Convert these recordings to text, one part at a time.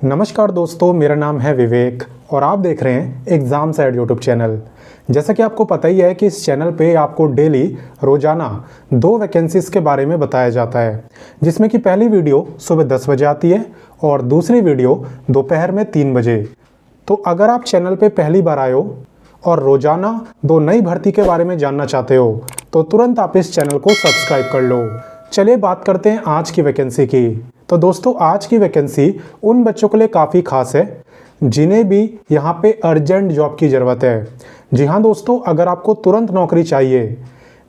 नमस्कार दोस्तों, मेरा नाम है विवेक और आप देख रहे हैं एग्ज़ाम साइड यूट्यूब चैनल। जैसा कि आपको पता ही है कि इस चैनल पे आपको डेली रोज़ाना 2 वैकेंसीज़ के बारे में बताया जाता है, जिसमें कि पहली वीडियो सुबह 10 बजे आती है और दूसरी वीडियो दोपहर में 3 बजे। तो अगर आप चैनल पे पहली बार आए हो और रोज़ाना 2 नई भर्ती के बारे में जानना चाहते हो तो तुरंत आप इस चैनल को सब्सक्राइब कर लो। चलिए बात करते हैं आज की वैकेंसी की। तो दोस्तों, आज की वैकेंसी उन बच्चों के लिए काफ़ी खास है जिन्हें भी यहाँ पे अर्जेंट जॉब की ज़रूरत है। जी हाँ दोस्तों, अगर आपको तुरंत नौकरी चाहिए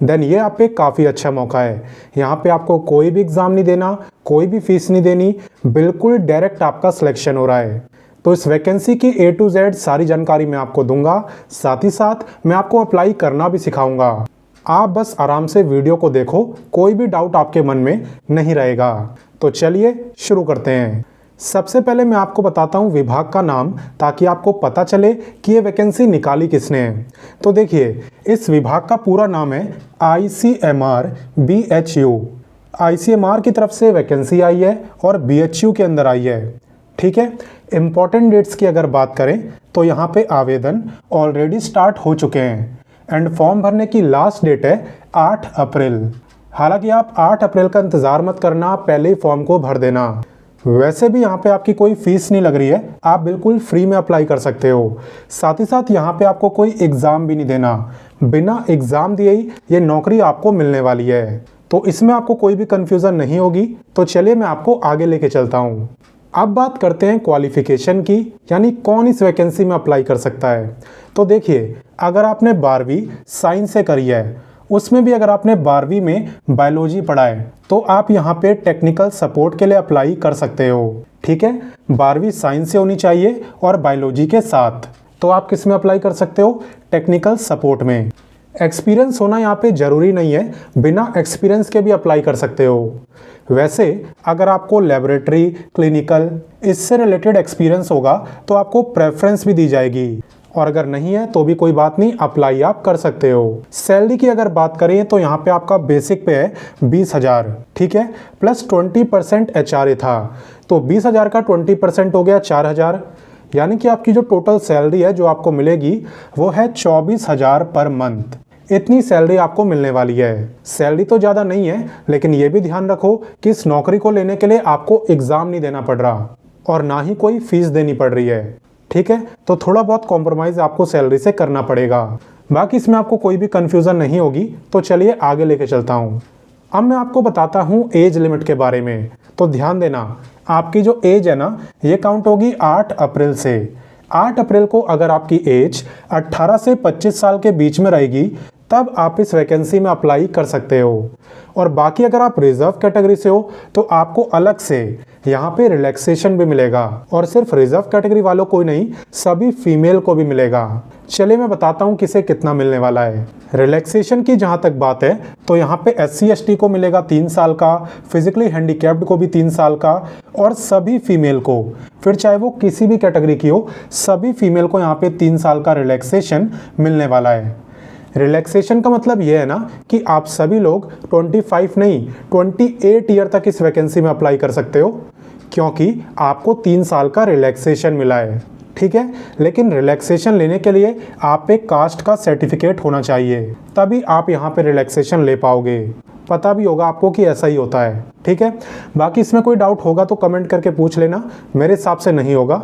देन ये आप पे काफ़ी अच्छा मौका है। यहाँ पे आपको कोई भी एग्ज़ाम नहीं देना, कोई भी फीस नहीं देनी, बिल्कुल डायरेक्ट आपका सिलेक्शन हो रहा है। तो इस वैकेंसी की A to Z सारी जानकारी मैं आपको दूंगा, साथ ही साथ मैं आपको अप्लाई करना भी सिखाऊंगा। आप बस आराम से वीडियो को देखो, कोई भी डाउट आपके मन में नहीं रहेगा। तो चलिए शुरू करते हैं। सबसे पहले मैं आपको बताता हूं विभाग का नाम, ताकि आपको पता चले कि ये वैकेंसी निकाली किसने है। तो देखिए, इस विभाग का पूरा नाम है ICMR BHU। ICMR की तरफ से वैकेंसी आई है और BHU के अंदर आई है। ठीक है, इंपॉर्टेंट डेट्स की अगर बात करें तो यहाँ पे आवेदन ऑलरेडी स्टार्ट हो चुके हैं एंड फॉर्म भरने की लास्ट डेट है 8 अप्रैल। हालांकि आप 8 अप्रैल का इंतज़ार मत करना, पहले ही फॉर्म को भर देना। वैसे भी यहाँ पे आपकी कोई फीस नहीं लग रही है, आप बिल्कुल फ्री में अप्लाई कर सकते हो। साथ ही साथ यहाँ पे आपको कोई एग्ज़ाम भी नहीं देना, बिना एग्ज़ाम दिए ही ये नौकरी आपको मिलने वाली है। तो इसमें आपको कोई भी कन्फ्यूज़न नहीं होगी। तो चलिए मैं आपको आगे लेके चलता हूँ। अब बात करते हैं क्वालिफिकेशन की, यानी कौन इस वैकेंसी में अप्लाई कर सकता है। तो देखिए, अगर आपने 12वीं साइंस से करी है, उसमें भी अगर आपने 12वीं में बायोलॉजी पढ़ा है तो आप यहाँ पे टेक्निकल सपोर्ट के लिए अप्लाई कर सकते हो। ठीक है, 12वीं साइंस से होनी चाहिए और बायोलॉजी के साथ। तो आप किस में अप्लाई कर सकते हो? टेक्निकल सपोर्ट में। एक्सपीरियंस होना यहाँ पे ज़रूरी नहीं है, बिना एक्सपीरियंस के भी अप्लाई कर सकते हो। वैसे अगर आपको लेबोरेटरी, क्लिनिकल इससे रिलेटेड एक्सपीरियंस होगा तो आपको प्रेफरेंस भी दी जाएगी, और अगर नहीं है तो भी कोई बात नहीं, अप्लाई आप कर सकते हो। सैलरी की अगर बात करें तो यहाँ पे आपका बेसिक पे है 20,000, ठीक है, प्लस 20% HRA था। तो 20,000 का 20% हो गया 4,000, यानी कि आपकी जो टोटल सैलरी है जो आपको मिलेगी वो है 24,000 पर मंथ। इतनी सैलरी आपको मिलने वाली है। सैलरी तो ज़्यादा नहीं है, लेकिन ये भी ध्यान रखो कि इस नौकरी को लेने के लिए आपको एग्ज़ाम नहीं देना पड़ रहा और ना ही कोई फीस देनी पड़ रही है। ठीक है, तो थोड़ा बहुत कॉम्प्रोमाइज़ आपको सैलरी से करना पड़ेगा। बाकी इसमें आपको कोई भी कन्फ्यूज़न नहीं होगी। तो चलिए आगे लेके चलता हूँ। अब मैं आपको बताता हूँ एज लिमिट के बारे में। तो ध्यान देना, आपकी जो एज है ना, ये काउंट होगी 8 अप्रैल से। 8 अप्रैल को अगर आपकी एज 18 से 25 साल के बीच में रहेगी तब आप इस वैकेंसी में अप्लाई कर सकते हो। और बाकी अगर आप रिजर्व कैटेगरी से हो तो आपको अलग से यहाँ पे रिलैक्सेशन भी मिलेगा, और सिर्फ रिजर्व कैटेगरी वालों को ही नहीं, सभी फीमेल को भी मिलेगा। चलिए मैं बताता हूँ किसे कितना मिलने वाला है। रिलैक्सेशन की जहाँ तक बात है तो यहाँ पे SC ST को मिलेगा 3 साल का, फिजिकली हैंडीकैप्ड को भी 3 साल का, और सभी फीमेल को, फिर चाहे वो किसी भी कैटेगरी की हो, सभी फीमेल को यहाँ पे 3 साल का रिलैक्सेशन मिलने वाला है। रिलैक्सेशन का मतलब ये है ना कि आप सभी लोग 25 नहीं 28 ईयर तक इस वैकेंसी में अप्लाई कर सकते हो, क्योंकि आपको 3 साल का रिलैक्सेशन मिला है। ठीक है, लेकिन रिलैक्सेशन लेने के लिए आप पे कास्ट का सर्टिफिकेट होना चाहिए, तभी आप यहाँ पे रिलैक्सेशन ले पाओगे। पता भी होगा आपको कि ऐसा ही होता है। ठीक है, बाकी इसमें कोई डाउट होगा तो कमेंट करके पूछ लेना, मेरे हिसाब से नहीं होगा।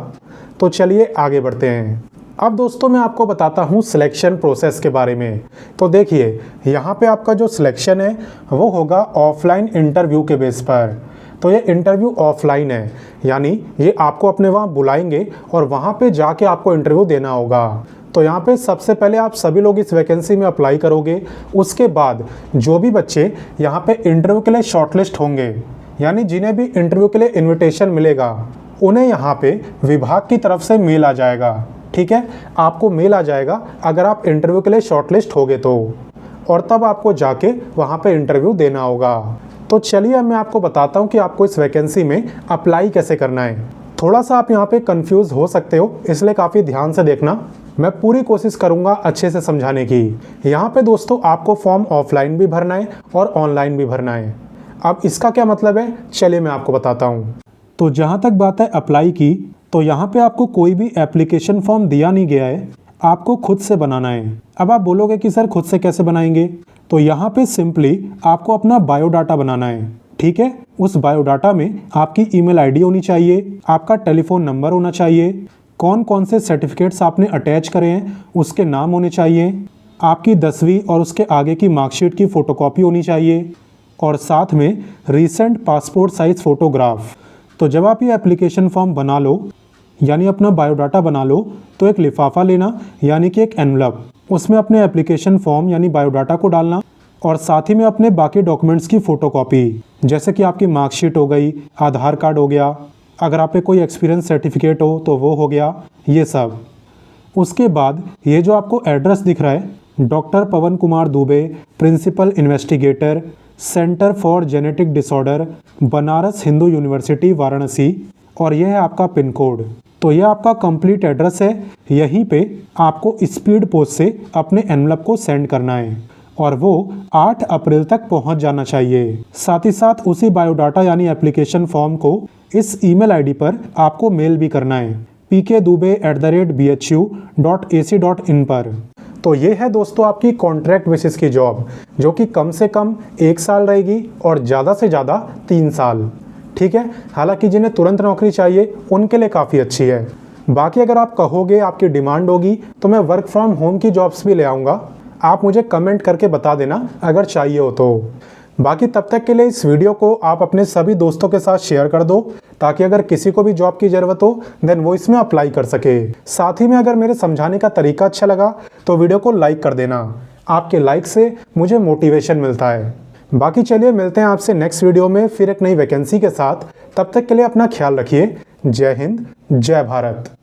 तो चलिए आगे बढ़ते हैं। अब दोस्तों मैं आपको बताता हूँ सिलेक्शन प्रोसेस के बारे में। तो देखिए, यहाँ पे आपका जो सिलेक्शन है वो होगा ऑफलाइन इंटरव्यू के बेस पर। तो ये इंटरव्यू ऑफलाइन है, यानी ये आपको अपने वहाँ बुलाएंगे और वहाँ पे जाके आपको इंटरव्यू देना होगा। तो यहाँ पे सबसे पहले आप सभी लोग इस वैकेंसी में अप्लाई करोगे। उसके बाद जो भी बच्चे यहाँ पे इंटरव्यू के लिए शॉर्टलिस्ट होंगे, यानी जिन्हें भी इंटरव्यू के लिए इन्विटेशन मिलेगा, उन्हें यहाँ पे विभाग की तरफ से मेल आ जाएगा। ठीक है, आपको मेल आ जाएगा अगर आप इंटरव्यू के लिए शॉर्टलिस्ट होगे तो, और तब आपको जाके वहाँ पे इंटरव्यू देना होगा। तो चलिए अब मैं आपको बताता हूँ कि आपको इस वैकेंसी में अप्लाई कैसे करना है। थोड़ा सा आप यहाँ पे कंफ्यूज हो सकते हो, इसलिए काफ़ी ध्यान से देखना। मैं पूरी कोशिश करूँगा अच्छे से समझाने की। यहाँ पे दोस्तों आपको फॉर्म ऑफलाइन भी भरना है और ऑनलाइन भी भरना है। अब इसका क्या मतलब है, चलिए मैं आपको बताता हूँ। तो जहाँ तक बात है अप्लाई की, तो यहाँ पे आपको कोई भी एप्लीकेशन फॉर्म दिया नहीं गया है, आपको खुद से बनाना है। अब आप बोलोगे कि सर खुद से कैसे बनाएंगे, तो यहाँ पे सिंपली आपको अपना बायोडाटा बनाना है। ठीक है, उस बायोडाटा में आपकी ईमेल आईडी होनी चाहिए, आपका टेलीफोन नंबर होना चाहिए, कौन कौन से सर्टिफिकेट्स आपने अटैच करे हैं उसके नाम होने चाहिए, आपकी 10वीं और उसके आगे की मार्कशीट की फ़ोटोकॉपी होनी चाहिए, और साथ में रीसेंट पासपोर्ट साइज़ फ़ोटोग्राफ। तो जब आप ये एप्लीकेशन फॉर्म बना लो, यानी अपना बायोडाटा बना लो, तो एक लिफाफा लेना, यानी कि एक एनवलप, उसमें अपने एप्लीकेशन फॉर्म यानी बायोडाटा को डालना, और साथ ही में अपने बाकी डॉक्यूमेंट्स की फ़ोटोकॉपी, जैसे कि आपकी मार्कशीट हो गई, आधार कार्ड हो गया, अगर आप पे कोई एक्सपीरियंस सर्टिफिकेट हो तो वो हो गया, ये सब। उसके बाद ये जो आपको एड्रेस दिख रहा है, doctor Pawan Kumar Dubey, principal investigator, centre for genetic disorder, Banaras Hindu university Varanasi, और यह है आपका पिन कोड। तो यह आपका कंप्लीट एड्रेस है। यहीं पे आपको स्पीड पोस्ट से अपने एनवलप को सेंड करना है और वो 8 अप्रैल तक पहुंच जाना चाहिए। साथ ही साथ उसी बायोडाटा यानी एप्लीकेशन फॉर्म को इस ईमेल आईडी पर आपको मेल भी करना है, pkdube@bhu.ac.in पर। तो ये है दोस्तों आपकी कॉन्ट्रैक्ट बेसिस की जॉब, जो कि कम से कम 1 साल रहेगी और ज़्यादा से ज़्यादा 3 साल। ठीक है, हालांकि जिन्हें तुरंत नौकरी चाहिए उनके लिए काफ़ी अच्छी है। बाकी अगर आप कहोगे, आपकी डिमांड होगी, तो मैं वर्क फ्रॉम होम की जॉब्स भी ले आऊँगा। आप मुझे कमेंट करके बता देना अगर चाहिए हो तो। बाकी तब तक के लिए इस वीडियो को आप अपने सभी दोस्तों के साथ शेयर कर दो, ताकि अगर किसी को भी जॉब की ज़रूरत हो देन वो इसमें अप्लाई कर सके। साथ ही में अगर मेरे समझाने का तरीका अच्छा लगा तो वीडियो को लाइक कर देना। आपके लाइक से मुझे मोटिवेशन मिलता है। बाकी चलिए मिलते हैं आपसे नेक्स्ट वीडियो में फिर एक नई वैकेंसी के साथ। तब तक के लिए अपना ख्याल रखिए। जय हिंद, जय भारत।